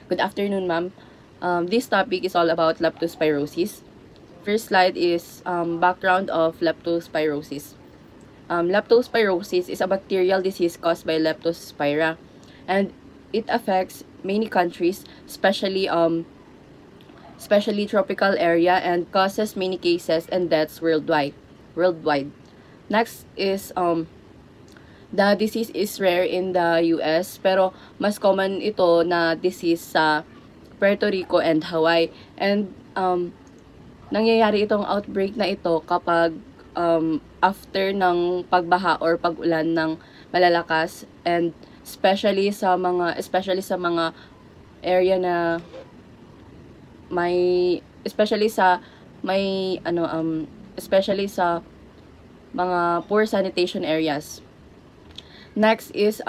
Good afternoon, ma'am. This topic is all about leptospirosis. First slide is background of leptospirosis. Leptospirosis is a bacterial disease caused by Leptospira, and it affects many countries, especially tropical area, and causes many cases and deaths worldwide. Next is the disease is rare in the US, pero mas common ito na disease sa Puerto Rico and Hawaii. And nangyayari itong outbreak na ito kapag after ng pagbaha or pag-ulan ng malalakas, and especially sa mga area na especially sa mga poor sanitation areas. Next is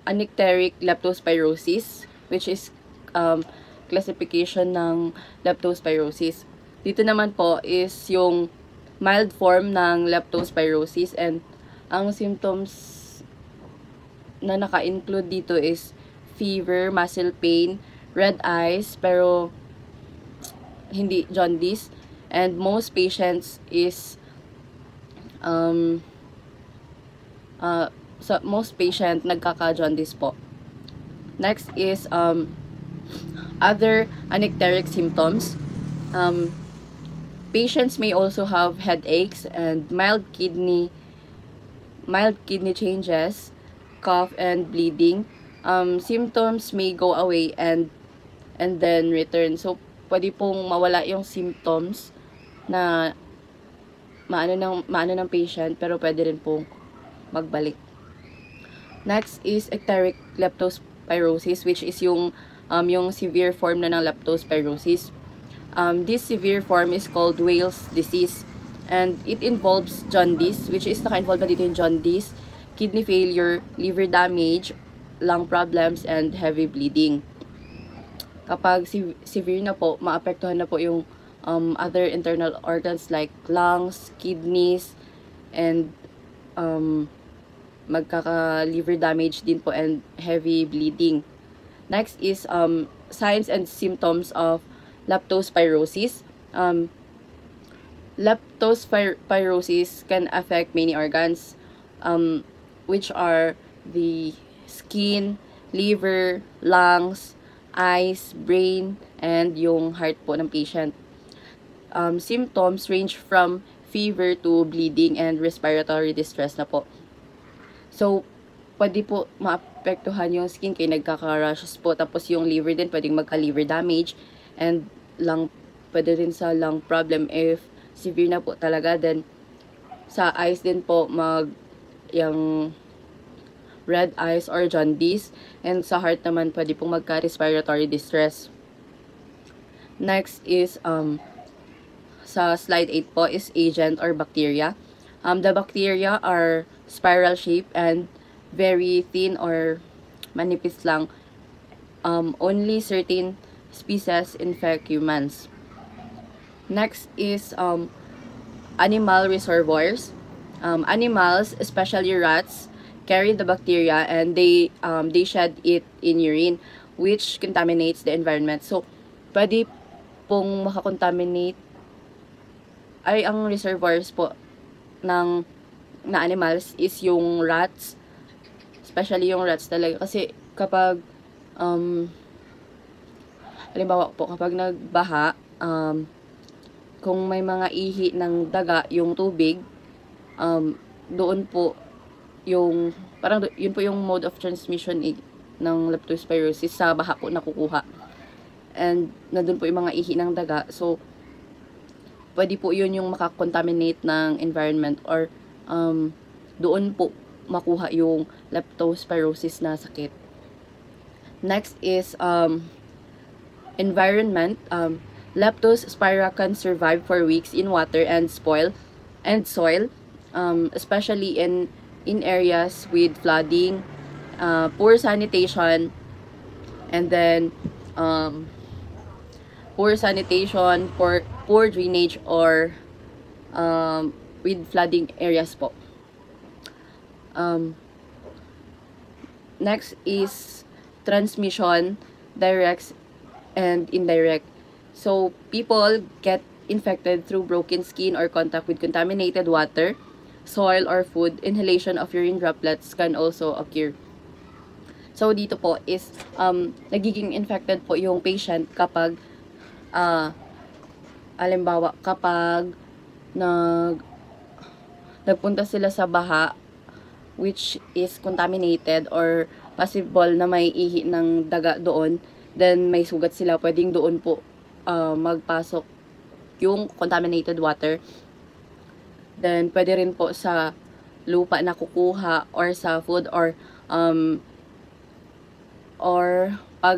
anicteric leptospirosis, which is classification ng leptospirosis. Dito naman po is yung mild form ng leptospirosis, and ang symptoms na naka-include dito is fever, muscle pain, red eyes, pero hindi jaundice, and most patients is most patient nagkaka-jaundice po. Next is other anicteric symptoms. Patients may also have headaches and mild kidney changes, cough and bleeding. Symptoms may go away and then return. So pwede pong mawala yung symptoms na maano ng patient, pero pwede rin pong magbalik. Next is ecteric leptospirosis, which is yung severe form na ng leptospirosis. This severe form is called Weil's disease, and it involves jaundice, which is naka-involve na dito yung jaundice, kidney failure, liver damage, lung problems, and heavy bleeding. Kapag severe na po, maapektuhan na po yung other internal organs like lungs, kidneys, and magkaka-liver damage din po and heavy bleeding. Next is signs and symptoms of leptospirosis. Leptospirosis can affect many organs, which are the skin, liver, lungs, eyes, brain, and yung heart po ng patient. Symptoms range from fever to bleeding and respiratory distress na po. So, pwede po maapektuhan yung skin kaya nagkaka-rashes po. Tapos yung liver din, pwedeng magka-liver damage. And lung, pwede rin sa lung problem if severe na po talaga. Then, sa eyes din po, yung red eyes or jaundice. And sa heart naman, pwede pong magka-respiratory distress. Next is, sa slide 8 po is agent or bacteria. The bacteria are spiral shape and very thin or manipis lang. Only certain species infect humans. Next is animal reservoirs. Animals, especially rats, carry the bacteria and they shed it in urine, which contaminates the environment. So, pwede pong makakontaminate ang reservoirs po na animals is yung rats, especially yung rats talaga, kasi kapag halimbawa po kapag nagbaha, kung may mga ihi ng daga yung tubig, doon po yung yun po yung mode of transmission ng leptospirosis, sa baha po nakukuha, and nandun po yung mga ihi ng daga. So pwede po yun yung makakontaminate ng environment, or doon po makuha yung leptospirosis na sakit. Next is environment. Leptospira can survive for weeks in water and soil, especially in areas with flooding, poor sanitation, and then poor drainage, or with flooding areas po. Next is transmission, direct and indirect. So, people get infected through broken skin or contact with contaminated water, soil, or food. Inhalation of urine droplets can also occur. So, dito po is, nagiging infected po yung patient kapag, alimbawa, kapag nagpunta sila sa baha, which is contaminated or possible na may ihi ng daga doon, then may sugat sila, pwedeng doon po magpasok yung contaminated water. Then, pwede rin po sa lupa na kukuha or sa food or pag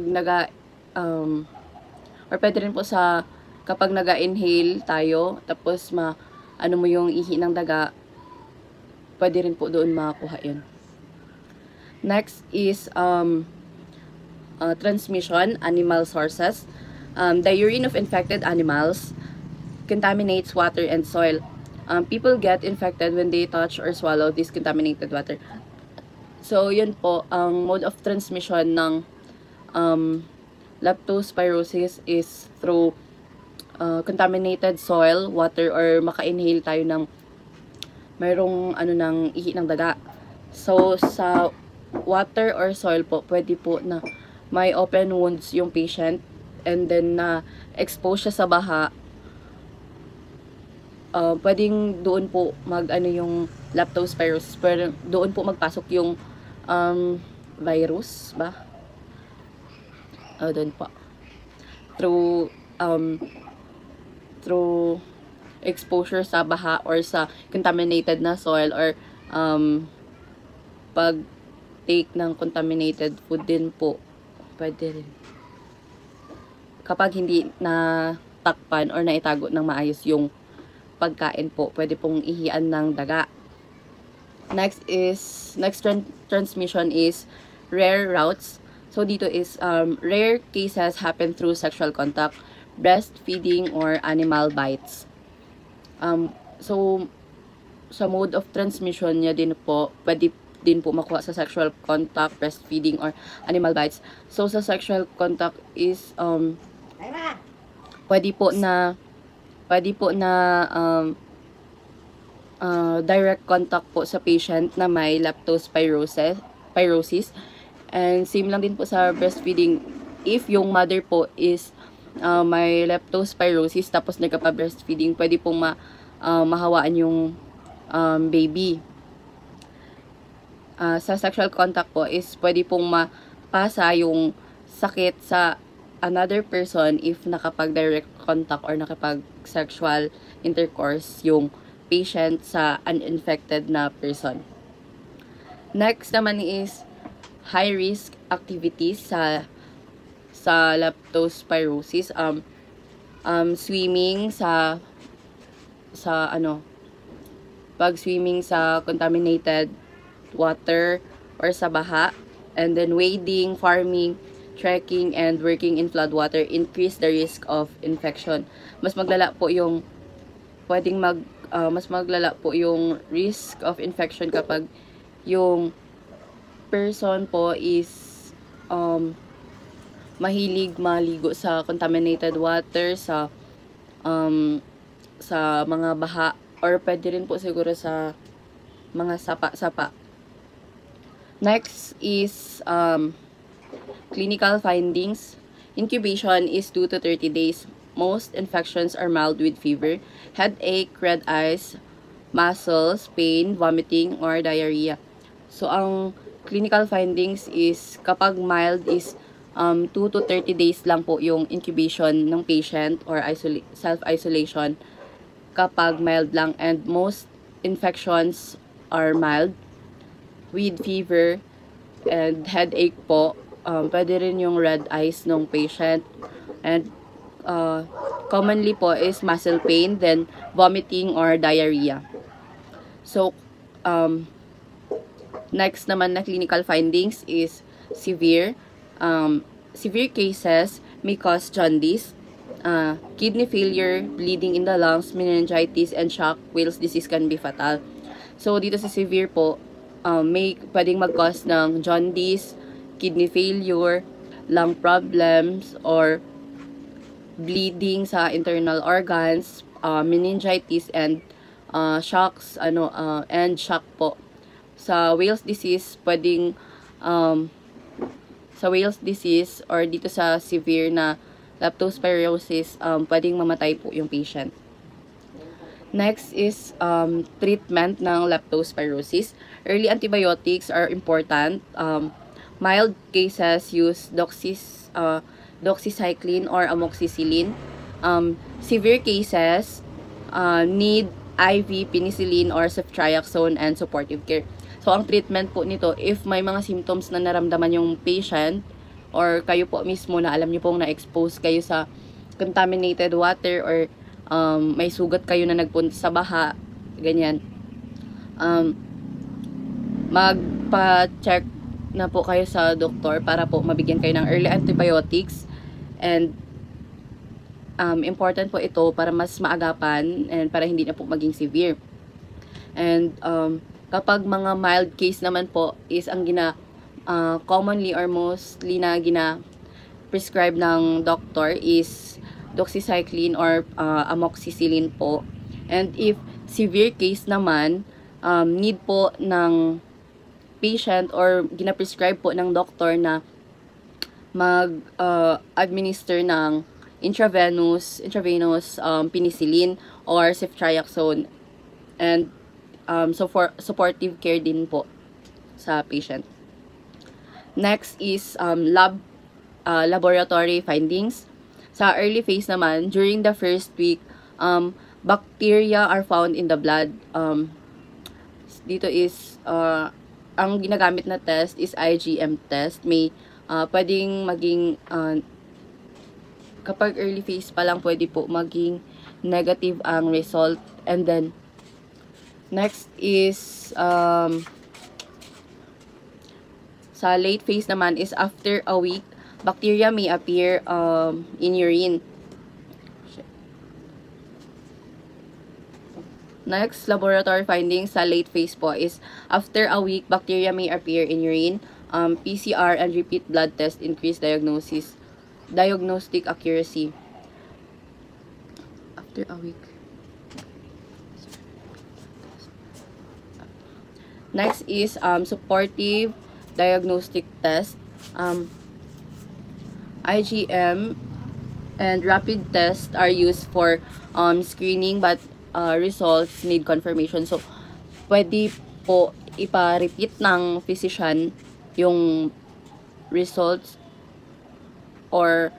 or pwede rin po sa kapag naga-inhale tayo, tapos ano mo yung ihi ng daga, pwede rin po doon makakuha yun. Next is transmission, animal sources. The urine of infected animals contaminates water and soil. People get infected when they touch or swallow this contaminated water. So, yun po, ang mode of transmission ng leptospirosis is through contaminated soil, water, or maka-inhale tayo ng mayroong ng ihi ng daga. So, sa water or soil po, pwede po na may open wounds yung patient and then na expose siya sa baha. Pwedeng doon po yung leptospirosis, pero doon po magpasok yung virus ba? Doon po. Through exposure sa baha or sa contaminated na soil or pag take ng contaminated food din po, pwede rin. Kapag hindi na takpan or naitago ng maayos yung pagkain po, pwede pong ihian ng daga. Next transmission is rare routes. So, dito is rare cases happen through sexual contact, breastfeeding, or animal bites. So, sa mode of transmission niya din po, pwede din po makuha sa sexual contact, breastfeeding, or animal bites. So, sa sexual contact is, pwede po na direct contact po sa patient na may leptospirosis. And same lang din po sa breastfeeding. If yung mother po is may leptospirosis tapos nagka-breastfeeding, pwede pong mahawaan yung baby. Sa sexual contact po is pwede pong mapasa yung sakit sa another person if nakapag-direct contact or nakapag-sexual intercourse yung patient sa uninfected na person. Next naman is high-risk activities sa leptospirosis. Swimming pag-swimming sa contaminated water or sa baha, and then wading, farming, trekking, and working in floodwater increase the risk of infection. Mas maglala po yung risk of infection kapag yung person po is mahilig maligo sa contaminated water, sa mga baha, or pwede rin po siguro sa mga sapa-sapa. Next is clinical findings. Incubation is 2 to 30 days. Most infections are mild with fever, headache, red eyes, muscles, pain, vomiting, or diarrhea. So, ang clinical findings is kapag mild is 2 to 30 days lang po yung incubation ng patient or self-isolation kapag mild lang, and most infections are mild with fever and headache po. Pwede rin yung red eyes ng patient, and commonly po is muscle pain, then vomiting or diarrhea. So, next naman na clinical findings is severe. Severe cases may cause jaundice, kidney failure, bleeding in the lungs, meningitis, and shock. Wills disease can be fatal. So, dito sa severe po, may pwedeng mag-cause ng jaundice, kidney failure, lung problems, or bleeding sa internal organs, meningitis, and shocks, and shock po. Sa Wales disease, pwedeng, sa Wales disease, or dito sa severe na leptospirosis, pwedeng mamatay po yung patient. Next is treatment ng leptospirosis. Early antibiotics are important. Mild cases use doxycycline or amoxicillin. Severe cases need IV, penicillin, or ceftriaxone and supportive care. So, ang treatment po nito, if may mga symptoms na naramdaman yung patient, or kayo po mismo na alam niyo pong na-expose kayo sa contaminated water, or may sugat kayo na nagpunta sa baha, ganyan, magpa-check na po kayo sa doktor para po mabigyan kayo ng early antibiotics. And important po ito para mas maagapan and para hindi na po maging severe. And kapag mga mild case naman po is ang commonly or mostly na prescribe ng doctor is doxycycline or amoxicillin po. And if severe case naman, need po ng patient or gina-prescribe po ng doctor na mag-administer ng intravenous penicillin or ceftriaxone, and so for supportive care din po sa patient. Next is laboratory findings. Sa early phase naman, during the first week, bacteria are found in the blood. Dito is, ang ginagamit na test is IgM test. May pwedeng maging, kapag early phase pa lang, pwede po maging negative ang result. And then, next is, sa late phase naman is after a week, bacteria may appear in urine. Next, laboratory findings sa late phase po is after a week, bacteria may appear in urine. PCR and repeat blood test increase diagnostic accuracy. After a week. Next is supportive diagnostic test. IgM and rapid test are used for screening, but results need confirmation. So, pwede po ipa-repeat ng physician yung results or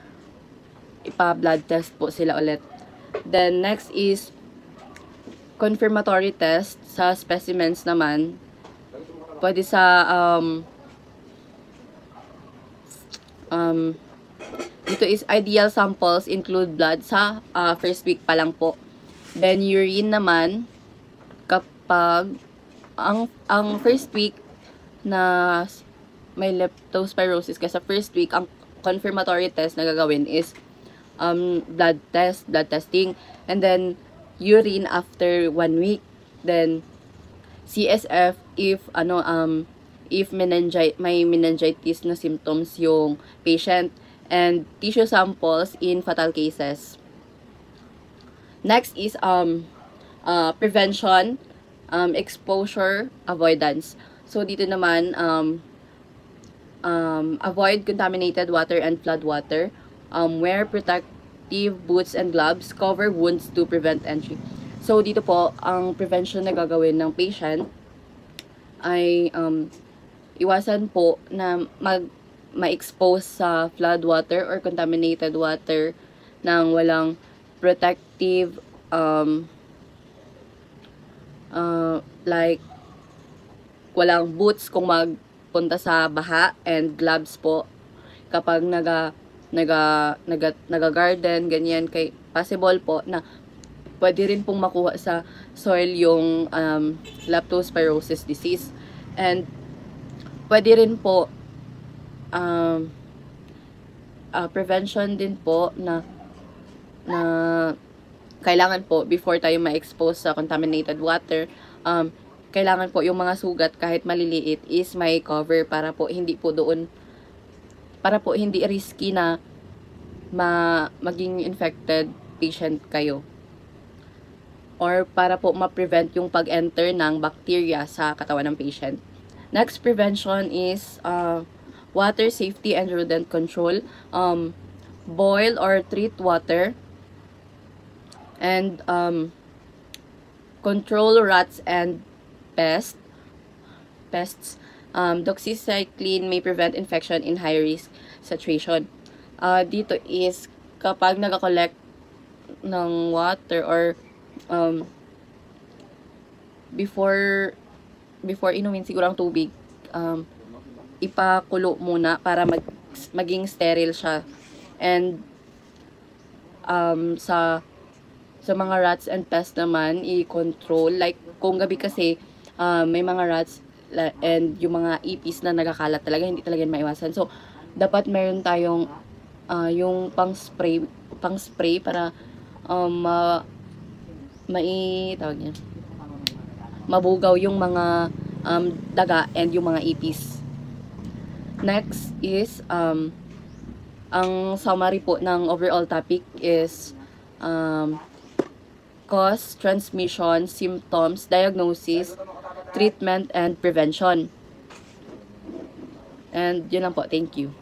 ipa-blood test po sila ulit. Then, next is confirmatory test sa specimens naman. Pwede sa dito is ideal samples include blood sa first week pa lang po. Then urine naman kapag ang first week na may leptospirosis ka, sa first week ang confirmatory test na gagawin is blood testing, and then urine after 1 week, then CSF if may meningitis na symptoms yung patient, and tissue samples in fatal cases. Next is prevention, exposure, avoidance. So dito naman avoid contaminated water and flood water, wear protective boots and gloves, cover wounds to prevent entry. So dito po ang prevention na gagawin ng patient ay iwasan po na ma-expose sa flood water or contaminated water nang walang protective like walang boots kung magpunta sa baha, and gloves po kapag naga-garden, ganyan, kay possible po na pwede rin pong makuha sa soil yung leptospirosis disease. And pwede rin po prevention din po na kailangan po before tayo ma-expose sa contaminated water, kailangan po yung mga sugat kahit maliliit is may cover para po hindi risky na maging infected patient kayo. Or para po ma-prevent yung pag-enter ng bacteria sa katawan ng patient. Next prevention is water safety and rodent control. Boil or treat water. And control rats and pests. Doxycycline may prevent infection in high-risk situation. Dito is kapag nag-collect ng water or before inumin siguro ang tubig, ipakulo muna para maging sterile siya. And sa mga rats and pests naman, i-control. Like, kung gabi kasi, may mga rats and yung mga ipis na nagkakalat talaga, hindi talaga maiwasan. So, dapat meron tayong yung pang-spray para tawag niya, mabugaw yung mga daga and yung mga ipis. Next is, ang summary po ng overall topic is cause, transmission, symptoms, diagnosis, treatment, and prevention. And yun lang po. Thank you.